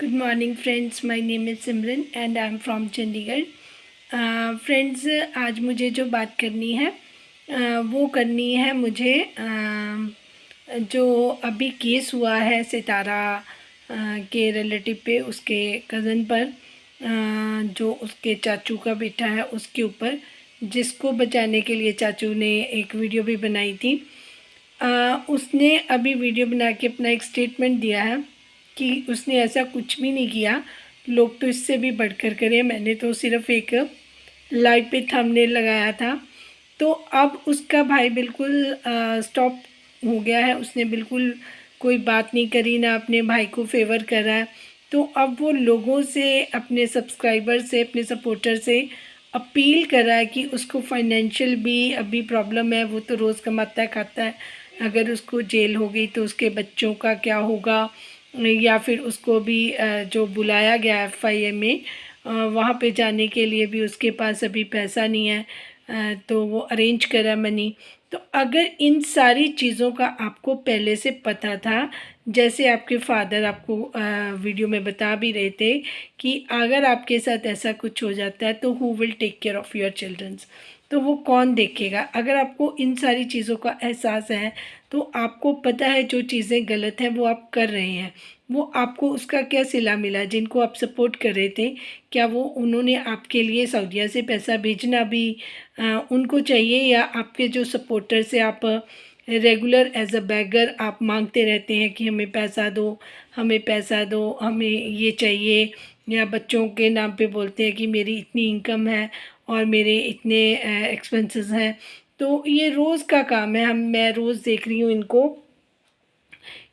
Good morning friends, my name is Simran and I am from Chandigarh. Friends, आज मुझे जो बात करनी है वो करनी है मुझे जो अभी केस हुआ है सितारा के रिलेटिव पे, उसके कज़न पर, जो उसके चाचू का बेटा है उसके ऊपर, जिसको बचाने के लिए चाचू ने एक वीडियो भी बनाई थी। उसने अभी वीडियो बना के अपना एक स्टेटमेंट दिया है कि उसने ऐसा कुछ भी नहीं किया, लोग तो इससे भी बढ़कर करें, मैंने तो सिर्फ एक लाइव पे थंबनेल लगाया था। तो अब उसका भाई बिल्कुल स्टॉप हो गया है, उसने बिल्कुल कोई बात नहीं करी, ना अपने भाई को फेवर कर रहा है। तो अब वो लोगों से, अपने सब्सक्राइबर से, अपने सपोर्टर से अपील कर रहा है कि उसको फाइनेंशियल भी अभी प्रॉब्लम है, वो तो रोज़ कमाता है खाता है, अगर उसको जेल हो गई तो उसके बच्चों का क्या होगा, या फिर उसको भी जो बुलाया गया है FIA में, वहाँ पे जाने के लिए भी उसके पास अभी पैसा नहीं है, तो वो अरेंज करा मनी। तो अगर इन सारी चीज़ों का आपको पहले से पता था, जैसे आपके फादर आपको वीडियो में बता भी रहे थे कि अगर आपके साथ ऐसा कुछ हो जाता है तो who will take care of your childrens, तो वो कौन देखेगा। अगर आपको इन सारी चीज़ों का एहसास है तो आपको पता है जो चीज़ें गलत हैं वो आप कर रहे हैं, वो आपको उसका क्या सिला मिला। जिनको आप सपोर्ट कर रहे थे, क्या वो उन्होंने आपके लिए सऊदीया से पैसा भेजना भी उनको चाहिए, या आपके जो सपोर्टर से आप रेगुलर एज अ बैगर आप मांगते रहते हैं कि हमें पैसा दो, हमें पैसा दो, हमें ये चाहिए, या बच्चों के नाम पे बोलते हैं कि मेरी इतनी इनकम है और मेरे इतने एक्सपेंसेस हैं। तो ये रोज़ का काम है, मैं रोज़ देख रही हूँ इनको,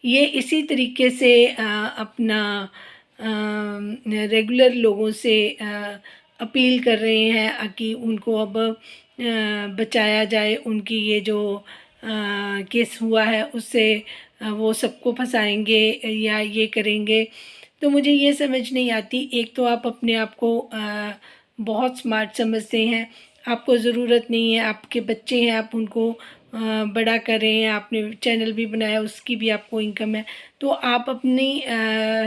ये इसी तरीके से अपना रेगुलर लोगों से अपील कर रहे हैं कि उनको अब बचाया जाए, उनकी ये जो केस हुआ है उससे वो सबको फंसाएंगे या ये करेंगे। तो मुझे ये समझ नहीं आती। एक तो आप अपने आप को बहुत स्मार्ट समझते हैं, आपको ज़रूरत नहीं है, आपके बच्चे हैं, आप उनको बड़ा कर रहे हैं, आपने चैनल भी बनाया, उसकी भी आपको इनकम है, तो आप अपनी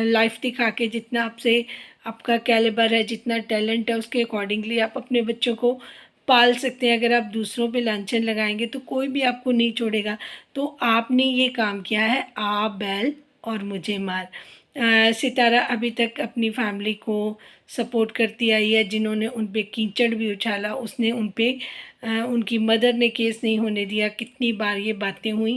लाइफ दिखा के, जितना आपसे आपका कैलिबर है, जितना टैलेंट है, उसके अकॉर्डिंगली आप अपने बच्चों को पाल सकते हैं। अगर आप दूसरों पे लांछन लगाएंगे तो कोई भी आपको नहीं छोड़ेगा। तो आपने ये काम किया है, आप बैल और मुझे मार। सितारा अभी तक अपनी फैमिली को सपोर्ट करती आई है, जिन्होंने उन पे कीचड़ भी उछाला उसने उन पे, उनकी मदर ने केस नहीं होने दिया। कितनी बार ये बातें हुई,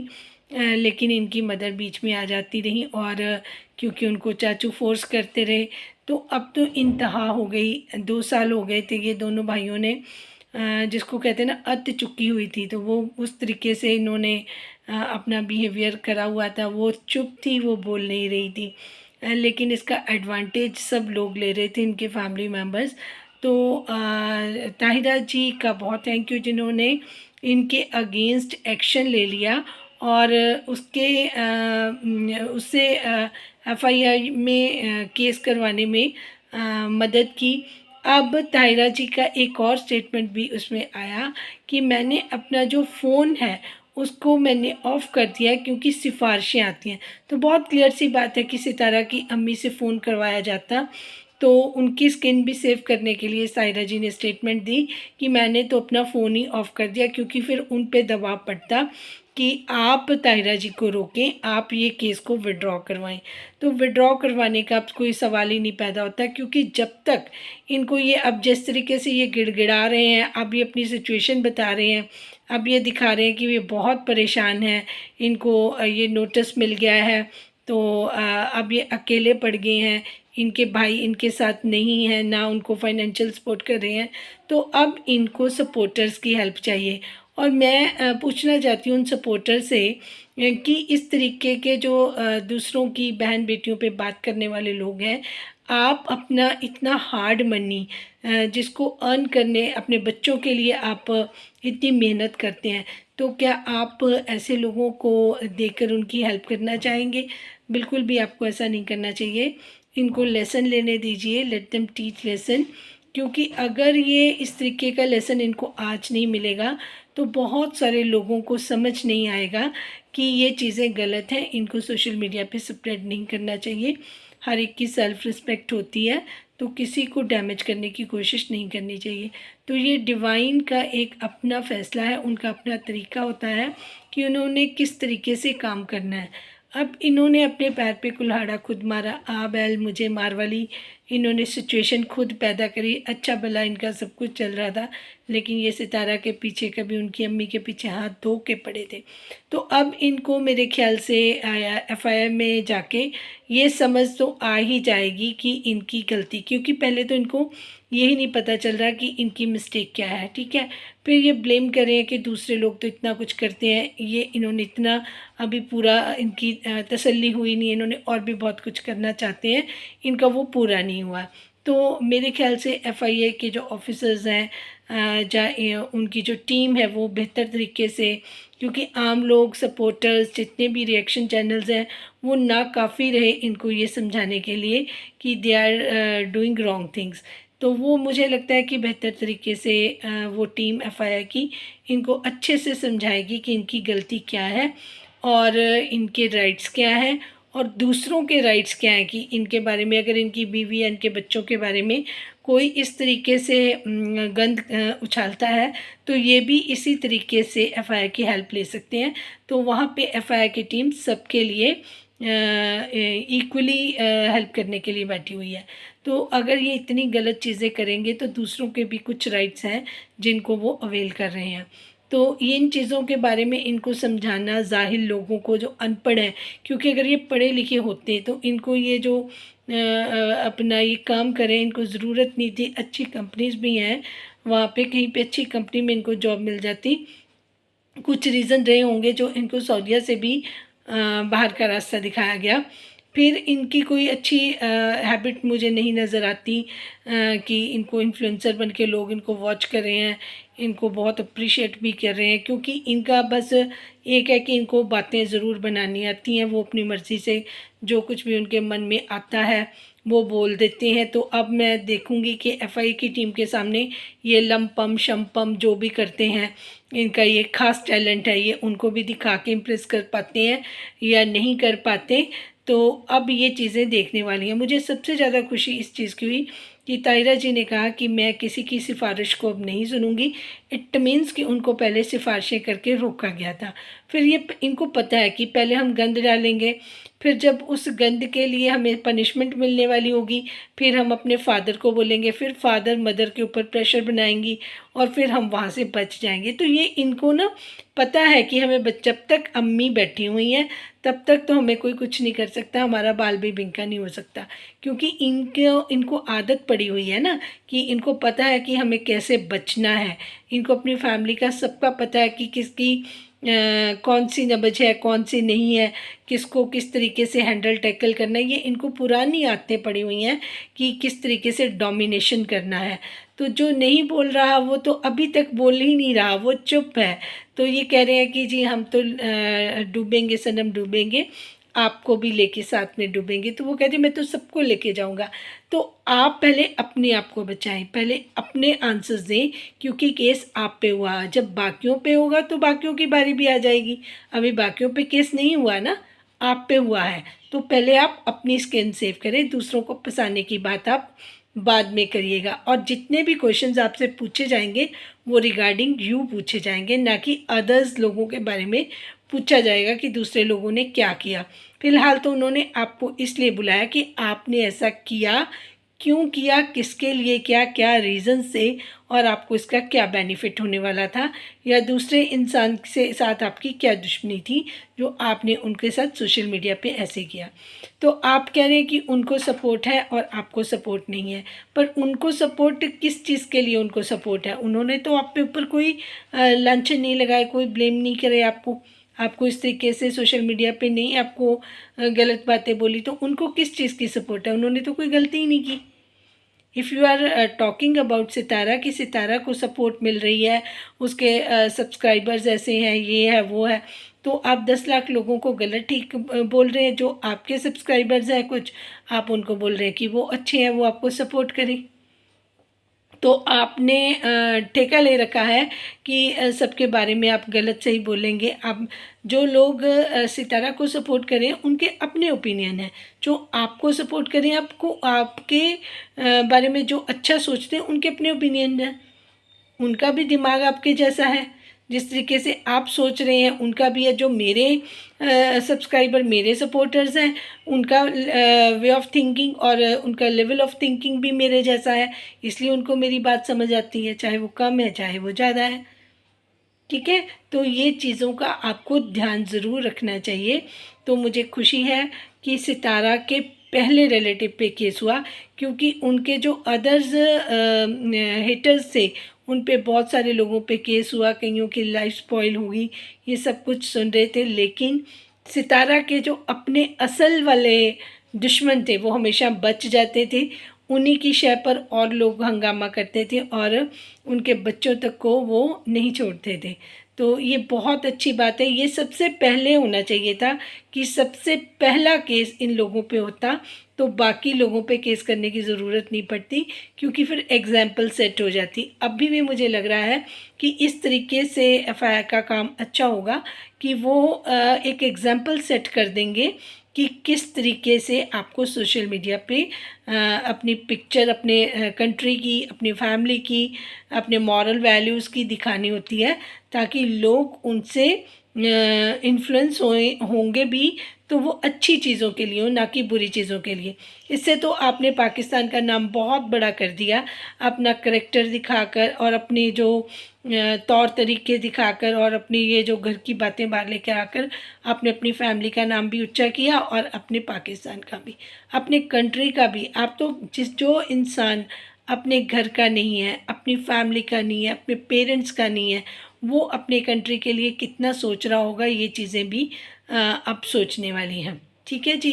लेकिन इनकी मदर बीच में आ जाती रही, और क्योंकि उनको चाचू फोर्स करते रहे, तो अब तो इंतहा हो गई। 2 साल हो गए थे ये दोनों भाइयों ने, जिसको कहते हैं ना, अत चुकी हुई थी, तो वो उस तरीके से इन्होंने अपना बिहेवियर करा हुआ था। वो चुप थी, वो बोल नहीं रही थी, लेकिन इसका एडवांटेज सब लोग ले रहे थे, इनके फैमिली मेम्बर्स। तो ताहिरा जी का बहुत थैंक यू, जिन्होंने इनके अगेंस्ट एक्शन ले लिया और उससे FIR में केस करवाने में मदद की। अब ताहिरा जी का एक और स्टेटमेंट भी उसमें आया कि मैंने अपना जो फ़ोन है उसको मैंने ऑफ़ कर दिया है क्योंकि सिफारिशें आती हैं। तो बहुत क्लियर सी बात है कि सितारा की अम्मी से फ़ोन करवाया जाता तो उनकी स्किन भी सेव करने के लिए ताहिरा जी ने स्टेटमेंट दी कि मैंने तो अपना फ़ोन ही ऑफ़ कर दिया, क्योंकि फिर उन पे दबाव पड़ता कि आप ताहिरा जी को रोकें, आप ये केस को विड्रॉ करवाएं। तो विड्रॉ करवाने का अब कोई सवाल ही नहीं पैदा होता, क्योंकि जब तक इनको ये, अब जिस तरीके से ये गिड़गिड़ा रहे हैं, अब ये अपनी सिचुएशन बता रहे हैं, अब ये दिखा रहे हैं कि ये बहुत परेशान हैं, इनको ये नोटिस मिल गया है, तो अब ये अकेले पड़ गए हैं, इनके भाई इनके साथ नहीं है, ना उनको फाइनेंशियल सपोर्ट कर रहे हैं, तो अब इनको सपोर्टर्स की हेल्प चाहिए। और मैं पूछना चाहती हूँ उन सपोर्टर से कि इस तरीके के जो दूसरों की बहन बेटियों पे बात करने वाले लोग हैं, आप अपना इतना हार्ड मनी जिसको अर्न करने अपने बच्चों के लिए आप इतनी मेहनत करते हैं, तो क्या आप ऐसे लोगों को देकर उनकी हेल्प करना चाहेंगे? बिल्कुल भी आपको ऐसा नहीं करना चाहिए। इनको लेसन लेने दीजिए, लेट देम टीच लेसन, क्योंकि अगर ये इस तरीके का लेसन इनको आज नहीं मिलेगा तो बहुत सारे लोगों को समझ नहीं आएगा कि ये चीज़ें गलत हैं, इनको सोशल मीडिया पे स्प्रेड नहीं करना चाहिए। हर एक की सेल्फ़ रिस्पेक्ट होती है, तो किसी को डैमेज करने की कोशिश नहीं करनी चाहिए। तो ये डिवाइन का एक अपना फ़ैसला है, उनका अपना तरीका होता है कि उन्होंने किस तरीके से काम करना है। अब इन्होंने अपने पैर पे कुल्हाड़ा खुद मारा, आ बैल मुझे मार वाली इन्होंने सिचुएशन खुद पैदा करी। अच्छा भला इनका सब कुछ चल रहा था, लेकिन ये सितारा के पीछे कभी उनकी अम्मी के पीछे हाथ धो के पड़े थे। तो अब इनको मेरे ख्याल से एफआईआर में जाके ये समझ तो आ ही जाएगी कि इनकी गलती, क्योंकि पहले तो इनको यही नहीं पता चल रहा कि इनकी मिस्टेक क्या है, ठीक है। फिर ये ब्लेम कर रहे हैं कि दूसरे लोग तो इतना कुछ करते हैं, ये इन्होंने इतना अभी पूरा इनकी तसल्ली हुई नहीं है, इन्होंने और भी बहुत कुछ करना चाहते हैं, इनका वो पूरा नहीं हुआ। तो मेरे ख्याल से एफआईए के जो ऑफिसर्स हैं उनकी जो टीम है वो बेहतर तरीके से, क्योंकि आम लोग सपोर्टर्स जितने भी रिएक्शन चैनल्स हैं वो नाकाफ़ी रहे इनको ये समझाने के लिए कि they are doing wrong things. तो वो मुझे लगता है कि बेहतर तरीके से वो टीम एफआईआर की इनको अच्छे से समझाएगी कि इनकी गलती क्या है और इनके राइट्स क्या हैं और दूसरों के राइट्स क्या हैं, कि इनके बारे में अगर इनकी बीवी या इनके बच्चों के बारे में कोई इस तरीके से गंद उछालता है तो ये भी इसी तरीके से एफआईआर की हेल्प ले सकते हैं। तो वहाँ पे एफआईआर की टीम सबके लिए इक्वली हेल्प करने के लिए बैठी हुई है। तो अगर ये इतनी गलत चीज़ें करेंगे तो दूसरों के भी कुछ राइट्स हैं जिनको वो अवेल कर रहे हैं। तो इन चीज़ों के बारे में इनको समझाना जाहिल लोगों को जो अनपढ़ हैं, क्योंकि अगर ये पढ़े लिखे होते तो इनको ये जो अपना ये काम करें इनको ज़रूरत नहीं थी। अच्छी कंपनीज़ भी हैं वहाँ पे, कहीं पे अच्छी कंपनी में इनको जॉब मिल जाती। कुछ रीज़न रहे होंगे जो इनको सऊदीया से भी बाहर का रास्ता दिखाया गया। फिर इनकी कोई अच्छी हैबिट मुझे नहीं नज़र आती कि इनको इन्फ्लुएंसर बन के लोग इनको वॉच कर रहे हैं, इनको बहुत अप्रिशिएट भी कर रहे हैं, क्योंकि इनका बस एक है कि इनको बातें ज़रूर बनानी आती हैं। वो अपनी मर्ज़ी से जो कुछ भी उनके मन में आता है वो बोल देते हैं। तो अब मैं देखूंगी कि एफआई की टीम के सामने ये लमपम शमपम जो भी करते हैं, इनका ये ख़ास टैलेंट है, ये उनको भी दिखा के इम्प्रेस कर पाते हैं या नहीं कर पाते। तो अब ये चीज़ें देखने वाली हैं। मुझे सबसे ज़्यादा खुशी इस चीज़ की हुई कि ताहिरा जी ने कहा कि मैं किसी की सिफारिश को अब नहीं सुनूंगी। इट मीन्स कि उनको पहले सिफारिशें करके रोका गया था। फिर ये इनको पता है कि पहले हम गंद डालेंगे, फिर जब उस गंद के लिए हमें पनिशमेंट मिलने वाली होगी फिर हम अपने फादर को बोलेंगे, फिर फादर मदर के ऊपर प्रेशर बनाएंगी और फिर हम वहाँ से बच जाएंगे। तो ये इनको ना पता है कि हमें जब तक अम्मी बैठी हुई हैं तब तक तो हमें कोई कुछ नहीं कर सकता, हमारा बाल भी बिंका नहीं हो सकता, क्योंकि इनको आदत पड़ी हुई है ना कि इनको पता है कि हमें कैसे बचना है। इनको अपनी फैमिली का सबका पता है कि किसकी कौन सी नब्ज है कौन सी नहीं है, किसको किस तरीके से हैंडल टैकल करना है। ये इनको पुरानी आदतें पड़ी हुई हैं कि किस तरीके से डोमिनेशन करना है। तो जो नहीं बोल रहा वो तो अभी तक बोल ही नहीं रहा, वो चुप है। तो ये कह रहे हैं कि जी हम तो डूबेंगे सनम डूबेंगे, आपको भी लेके साथ में डूबेंगे। तो वो कहते मैं तो सबको लेके जाऊंगा। तो आप पहले अपने आप को बचाएं, पहले अपने आंसर्स दें, क्योंकि केस आप पे हुआ, जब बाकियों पे होगा तो बाकियों की बारी भी आ जाएगी। अभी बाकियों पे केस नहीं हुआ ना, आप पे हुआ है। तो पहले आप अपनी स्किन सेव करें, दूसरों को फंसाने की बात आप बाद में करिएगा। और जितने भी क्वेश्चंस आपसे पूछे जाएंगे वो रिगार्डिंग यू पूछे जाएंगे, ना कि अदर्स लोगों के बारे में पूछा जाएगा कि दूसरे लोगों ने क्या किया। फिलहाल तो उन्होंने आपको इसलिए बुलाया कि आपने ऐसा किया, क्यों किया, किसके लिए, क्या क्या रीज़न से, और आपको इसका क्या बेनिफिट होने वाला था, या दूसरे इंसान से साथ आपकी क्या दुश्मनी थी जो आपने उनके साथ सोशल मीडिया पे ऐसे किया। तो आप कह रहे हैं कि उनको सपोर्ट है और आपको सपोर्ट नहीं है, पर उनको सपोर्ट किस चीज़ के लिए उनको सपोर्ट है? उन्होंने तो आप पे ऊपर कोई लांछन नहीं लगाए, कोई ब्लेम नहीं करे आपको इस तरीके से सोशल मीडिया पे नहीं आपको गलत बातें बोली, तो उनको किस चीज़ की सपोर्ट है? उन्होंने तो कोई गलती ही नहीं की। If you are talking about Sitara कि सितारा को सपोर्ट मिल रही है, उसके सब्सक्राइबर्स ऐसे हैं, ये है वो है, तो आप 10 लाख लोगों को गलत ठीक बोल रहे हैं। जो आपके सब्सक्राइबर्स हैं कुछ, आप उनको बोल रहे हैं कि वो अच्छे हैं, वो आपको सपोर्ट करें। तो आपने ठेका ले रखा है कि सबके बारे में आप गलत सही बोलेंगे। आप जो लोग सितारा को सपोर्ट करें उनके अपने ओपिनियन है, जो आपको सपोर्ट करें आपको आपके बारे में जो अच्छा सोचते हैं उनके अपने ओपिनियन है। उनका भी दिमाग आपके जैसा है, जिस तरीके से आप सोच रहे हैं उनका भी है। जो मेरे सब्सक्राइबर मेरे सपोर्टर्स हैं उनका वे ऑफ थिंकिंग और उनका लेवल ऑफ थिंकिंग भी मेरे जैसा है, इसलिए उनको मेरी बात समझ आती है, चाहे वो कम है चाहे वो ज़्यादा है। ठीक है, तो ये चीज़ों का आपको ध्यान ज़रूर रखना चाहिए। तो मुझे खुशी है कि सितारा के पहले रिलेटिव पे केस हुआ, क्योंकि उनके जो अदर्स हेटर्स थे उन पे बहुत सारे लोगों पे केस हुआ, कईयों की लाइफ स्पॉइल हुई, ये सब कुछ सुन रहे थे। लेकिन सितारा के जो अपने असल वाले दुश्मन थे वो हमेशा बच जाते थे, उन्हीं की शय पर और लोग हंगामा करते थे और उनके बच्चों तक को वो नहीं छोड़ते थे। तो ये बहुत अच्छी बात है। ये सबसे पहले होना चाहिए था कि सबसे पहला केस इन लोगों पे होता, तो बाकी लोगों पे केस करने की ज़रूरत नहीं पड़ती, क्योंकि फिर एग्जाम्पल सेट हो जाती। अभी भी मुझे लग रहा है कि इस तरीके से एफआईआर का काम अच्छा होगा कि वो एक एग्जाम्पल सेट कर देंगे कि किस तरीके से आपको सोशल मीडिया पे अपनी पिक्चर अपने कंट्री की, अपनी फैमिली की, अपने मॉरल वैल्यूज़ की दिखानी होती है, ताकि लोग उनसे इन्फ्लुएंस होंगे भी तो वो अच्छी चीज़ों के लिए हो, ना कि बुरी चीज़ों के लिए। इससे तो आपने पाकिस्तान का नाम बहुत बड़ा कर दिया, अपना करैक्टर दिखाकर और अपने जो तौर तरीके दिखाकर और अपनी ये जो घर की बातें बाहर लेकर आकर आपने अपनी फैमिली का नाम भी ऊंचा किया और अपने पाकिस्तान का भी, अपने कंट्री का भी। आप तो जो इंसान अपने घर का नहीं है, अपनी फैमिली का नहीं है, अपने पेरेंट्स का नहीं है, वो अपने कंट्री के लिए कितना सोच रहा होगा, ये चीज़ें भी अब सोचने वाली हैं। ठीक है जी,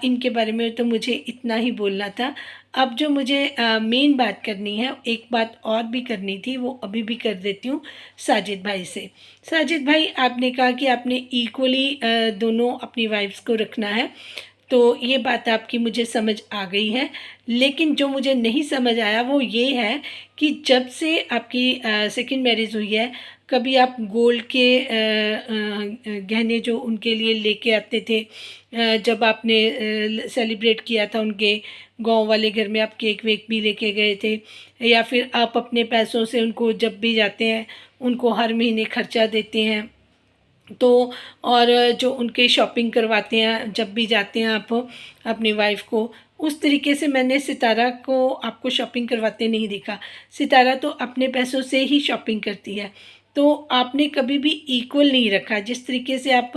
इनके बारे में तो मुझे इतना ही बोलना था। अब जो मुझे मेन बात करनी है, एक बात और भी करनी थी, वो अभी भी कर देती हूँ साजिद भाई से। साजिद भाई, आपने कहा कि आपने इक्वली दोनों अपनी वाइफ्स को रखना है, तो ये बात आपकी मुझे समझ आ गई है। लेकिन जो मुझे नहीं समझ आया वो ये है कि जब से आपकी सेकंड मैरिज हुई है, कभी आप गोल्ड के गहने जो उनके लिए लेके आते थे, जब आपने सेलिब्रेट किया था उनके गांव वाले घर में, आप केक वेक भी लेके गए थे, या फिर आप अपने पैसों से उनको जब भी जाते हैं उनको हर महीने खर्चा देते हैं, तो और जो उनके शॉपिंग करवाते हैं जब भी जाते हैं आप अपनी वाइफ को, उस तरीके से मैंने सितारा को आपको शॉपिंग करवाते नहीं देखा। सितारा तो अपने पैसों से ही शॉपिंग करती है, तो आपने कभी भी इक्वल नहीं रखा। जिस तरीके से आप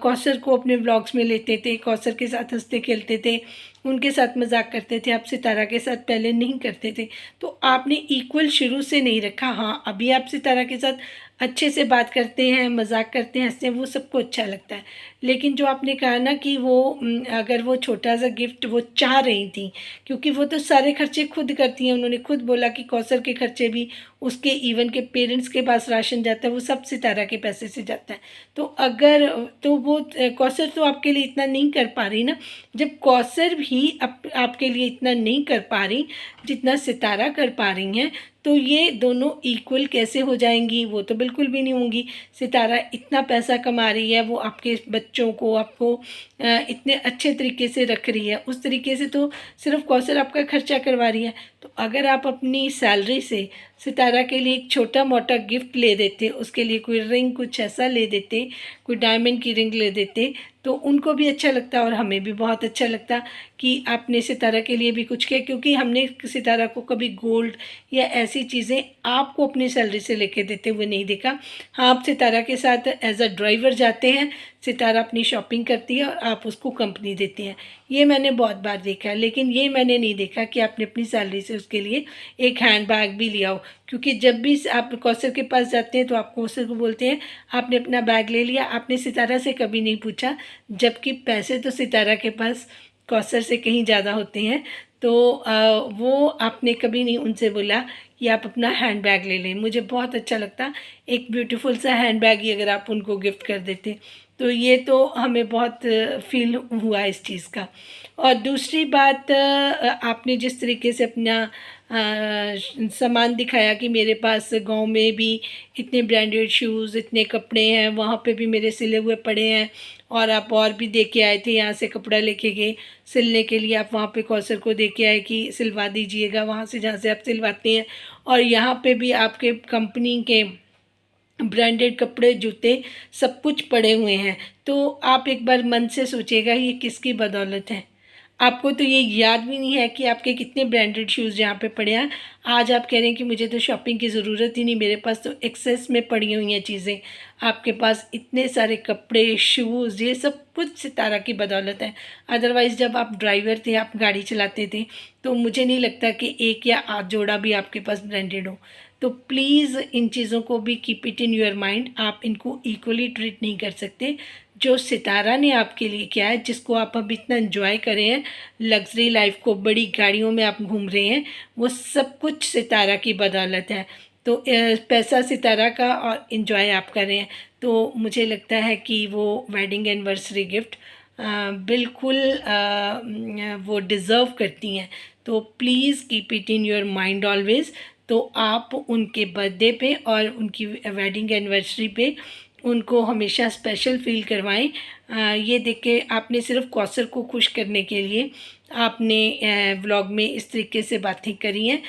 कौसर को अपने व्लॉग्स में लेते थे, कौसर के साथ हंसते खेलते थे, उनके साथ मजाक करते थे, आप सितारा के साथ पहले नहीं करते थे, तो आपने इक्वल शुरू से नहीं रखा। हाँ, अभी आप सितारा के साथ अच्छे से बात करते हैं, मजाक करते हैं, हंसते हैं, वो सबको अच्छा लगता है। लेकिन जो आपने कहा ना कि वो अगर वो छोटा सा गिफ्ट वो चाह रही थी, क्योंकि वो तो सारे खर्चे खुद करती हैं, उन्होंने खुद बोला कि कौसर के खर्चे भी उसके इवन के पेरेंट्स के पास राशन जाता है वो सब सितारा के पैसे से जाता है। तो अगर तो वो कौसर तो आपके लिए इतना नहीं कर पा रही ना, जब कौसर भी आपके लिए इतना नहीं कर पा रही जितना सितारा कर पा रही हैं, तो ये दोनों इक्वल कैसे हो जाएंगी? वो तो बिल्कुल भी नहीं होंगी। सितारा इतना पैसा कमा रही है, वो आपके बच्चों को आपको इतने अच्छे तरीके से रख रही है, उस तरीके से तो सिर्फ कौसर आपका खर्चा करवा रही है। तो अगर आप अपनी सैलरी से सितारा के लिए एक छोटा मोटा गिफ्ट ले देते, उसके लिए कोई रिंग कुछ ऐसा ले देते, कोई डायमंड की रिंग ले देते, तो उनको भी अच्छा लगता और हमें भी बहुत अच्छा लगता कि आपने सितारा के लिए भी कुछ किया। क्योंकि हमने सितारा को कभी गोल्ड या ऐसी चीज़ें आपको अपनी सैलरी से लेके देते हुए नहीं देखा। हाँ, आप सितारा के साथ एज अ ड्राइवर जाते हैं, सितारा अपनी शॉपिंग करती है और आप उसको कंपनी देती हैं, ये मैंने बहुत बार देखा है। लेकिन ये मैंने नहीं देखा कि आपने अपनी सैलरी से उसके लिए एक हैंड बैग भी लिया हो। क्योंकि जब भी आप कौसर के पास जाते हैं तो आप कौसर को बोलते हैं आपने अपना बैग ले लिया, आपने सितारा से कभी नहीं पूछा, जबकि पैसे तो सितारा के पास कौसर से कहीं ज़्यादा होते हैं। तो वो आपने कभी नहीं उनसे बोला कि आप अपना हैंड बैग ले लें। मुझे बहुत अच्छा लगता एक ब्यूटीफुल सा हैंड बैग ही अगर आप उनको गिफ्ट कर देते, तो ये तो हमें बहुत फील हुआ इस चीज़ का। और दूसरी बात, आपने जिस तरीके से अपना सामान दिखाया कि मेरे पास गांव में भी इतने ब्रांडेड शूज़, इतने कपड़े हैं, वहाँ पे भी मेरे सिले हुए पड़े हैं, और आप और भी दे के आए थे, यहाँ से कपड़ा लेके गए सिलने के लिए, आप वहाँ पे कौसर को दे के आए कि सिलवा दीजिएगा वहाँ से जहाँ से आप सिलवाते हैं, और यहाँ पे भी आपके कंपनी के ब्रांडेड कपड़े, जूते, सब कुछ पड़े हुए हैं। तो आप एक बार मन से सोचिएगा ये किसकी बदौलत है। आपको तो ये याद भी नहीं है कि आपके कितने ब्रांडेड शूज़ यहाँ पे पड़े हैं। आज आप कह रहे हैं कि मुझे तो शॉपिंग की ज़रूरत ही नहीं, मेरे पास तो एक्सेस में पड़ी हुई हैं चीज़ें। आपके पास इतने सारे कपड़े, शूज़, ये सब कुछ सितारा की बदौलत है। अदरवाइज़ जब आप ड्राइवर थे, आप गाड़ी चलाते थे, तो मुझे नहीं लगता कि एक या आध जोड़ा भी आपके पास ब्रांडेड हो। तो प्लीज़ इन चीज़ों को भी keep it in your mind. आप इनको इक्वली ट्रीट नहीं कर सकते। जो सितारा ने आपके लिए किया है, जिसको आप अब इतना एंजॉय कर रहे हैं, लग्जरी लाइफ को, बड़ी गाड़ियों में आप घूम रहे हैं, वो सब कुछ सितारा की बदौलत है। तो पैसा सितारा का और इन्जॉय आप कर रहे हैं। तो मुझे लगता है कि वो वेडिंग एनिवर्सरी गिफ्ट बिल्कुल वो डिज़र्व करती हैं। तो please keep it in your mind always. तो आप उनके बर्थडे पे और उनकी वेडिंग एनिवर्सरी पे उनको हमेशा स्पेशल फ़ील करवाएं। ये देख के आपने सिर्फ कौसर को खुश करने के लिए आपने व्लॉग में इस तरीके से बातें करी हैं,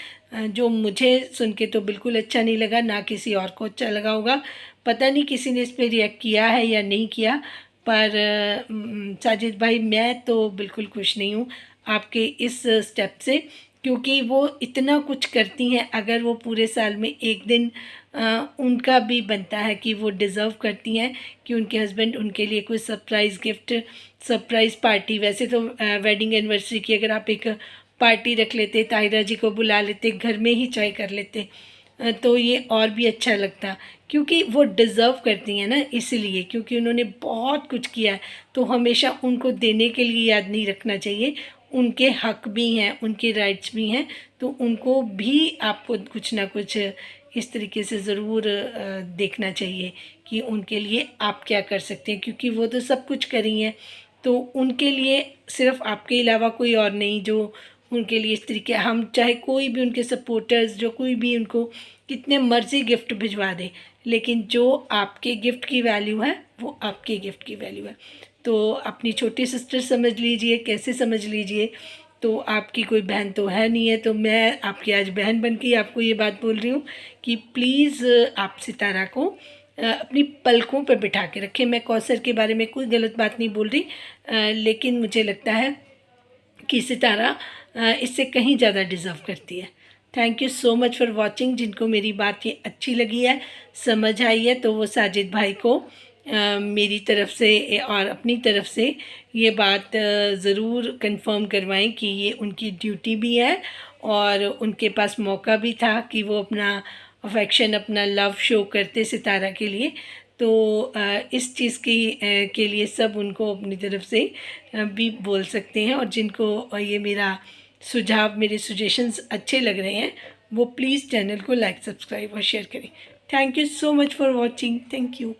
जो मुझे सुन के तो बिल्कुल अच्छा नहीं लगा, ना किसी और को अच्छा लगा होगा। पता नहीं किसी ने इस पर रिएक्ट किया है या नहीं किया, पर साजिद भाई मैं तो बिल्कुल खुश नहीं हूँ आपके इस स्टेप से, क्योंकि वो इतना कुछ करती हैं। अगर वो पूरे साल में एक दिन उनका भी बनता है कि वो डिज़र्व करती हैं कि उनके हस्बैंड उनके लिए कोई सरप्राइज़ गिफ्ट, सरप्राइज़ पार्टी। वैसे तो वेडिंग एनिवर्सरी की अगर आप एक पार्टी रख लेते, ताहिरा जी को बुला लेते, घर में ही चाय कर लेते, तो ये और भी अच्छा लगता, क्योंकि वो डिज़र्व करती हैं ना, इसलिए क्योंकि उन्होंने बहुत कुछ किया है। तो हमेशा उनको देने के लिए याद नहीं रखना चाहिए। उनके हक भी हैं, उनके राइट्स भी हैं, तो उनको भी आपको कुछ ना कुछ इस तरीके से ज़रूर देखना चाहिए कि उनके लिए आप क्या कर सकते हैं, क्योंकि वो तो सब कुछ करी हैं। तो उनके लिए सिर्फ आपके अलावा कोई और नहीं जो उनके लिए इस तरीके, हम चाहे कोई भी उनके सपोर्टर्स, जो कोई भी उनको कितने मर्ज़ी गिफ्ट भिजवा दे, लेकिन जो आपके गिफ्ट की वैल्यू है वो आपके गिफ्ट की वैल्यू है। तो अपनी छोटी सिस्टर समझ लीजिए, कैसे समझ लीजिए। तो आपकी कोई बहन तो है नहीं है, तो मैं आपकी आज बहन बन के आपको ये बात बोल रही हूँ कि प्लीज़ आप सितारा को अपनी पलकों पर बिठा के रखें। मैं कौसर के बारे में कोई गलत बात नहीं बोल रही, लेकिन मुझे लगता है कि सितारा इससे कहीं ज़्यादा डिज़र्व करती है। Thank you so much for watching. जिनको मेरी बात ये अच्छी लगी है, समझ आई है, तो वो साजिद भाई को मेरी तरफ से और अपनी तरफ से ये बात ज़रूर कंफर्म करवाएं कि ये उनकी ड्यूटी भी है, और उनके पास मौका भी था कि वो अपना अफेक्शन, अपना लव शो करते सितारा के लिए। तो इस चीज़ की के लिए सब उनको अपनी तरफ से भी बोल सकते हैं। और जिनको ये मेरा सुझाव, मेरे सजेशंस अच्छे लग रहे हैं, वो प्लीज़ चैनल को लाइक, सब्सक्राइब और शेयर करें। Thank you so much for watching. Thank you.